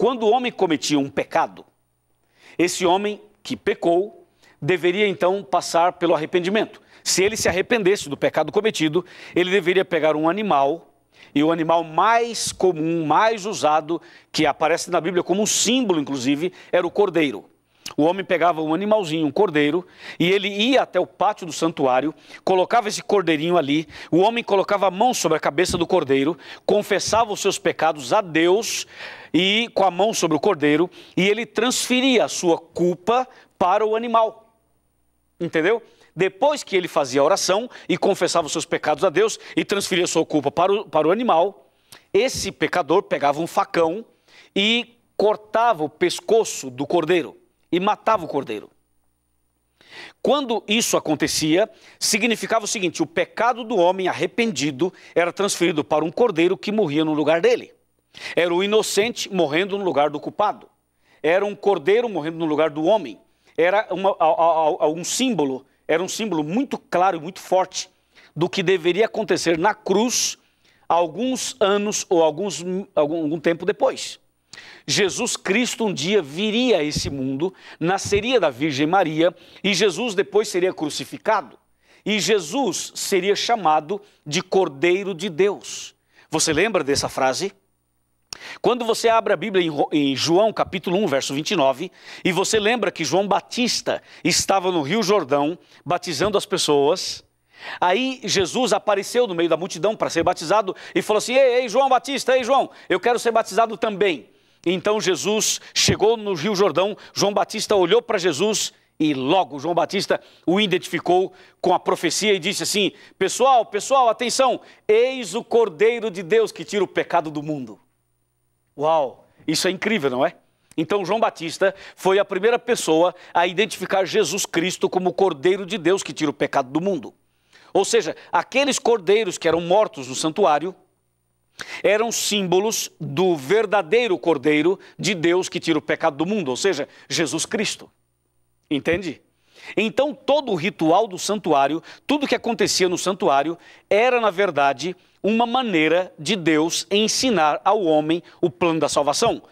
Quando o homem cometia um pecado, esse homem que pecou deveria então passar pelo arrependimento. Se ele se arrependesse do pecado cometido, ele deveria pegar um animal, e o animal mais comum, mais usado, que aparece na Bíblia como um símbolo, inclusive, era o cordeiro. O homem pegava um animalzinho, um cordeiro, e ele ia até o pátio do santuário, colocava esse cordeirinho ali, o homem colocava a mão sobre a cabeça do cordeiro, confessava os seus pecados a Deus, e com a mão sobre o cordeiro, e ele transferia a sua culpa para o animal. Entendeu? Depois que ele fazia a oração e confessava os seus pecados a Deus e transferia a sua culpa para o animal, esse pecador pegava um facão e cortava o pescoço do cordeiro e matava o cordeiro. Quando isso acontecia, significava o seguinte: o pecado do homem arrependido era transferido para um cordeiro que morria no lugar dele. Era o inocente morrendo no lugar do culpado. Era um cordeiro morrendo no lugar do homem. Era um símbolo. Era um símbolo muito claro e muito forte do que deveria acontecer na cruz alguns anos ou algum tempo depois. Jesus Cristo um dia viria a esse mundo, nasceria da Virgem Maria e Jesus depois seria crucificado. E Jesus seria chamado de Cordeiro de Deus. Você lembra dessa frase? Quando você abre a Bíblia em João capítulo 1, verso 29, e você lembra que João Batista estava no Rio Jordão batizando as pessoas, aí Jesus apareceu no meio da multidão para ser batizado e falou assim: ei, João Batista, ei João, eu quero ser batizado também. Então Jesus chegou no Rio Jordão, João Batista olhou para Jesus e logo João Batista o identificou com a profecia e disse assim: pessoal, atenção, eis o Cordeiro de Deus que tira o pecado do mundo. Uau, isso é incrível, não é? Então João Batista foi a primeira pessoa a identificar Jesus Cristo como o Cordeiro de Deus que tira o pecado do mundo. Ou seja, aqueles cordeiros que eram mortos no santuário eram símbolos do verdadeiro Cordeiro de Deus que tira o pecado do mundo, ou seja, Jesus Cristo. Entende? Então todo o ritual do santuário, tudo que acontecia no santuário, era na verdade uma maneira de Deus ensinar ao homem o plano da salvação.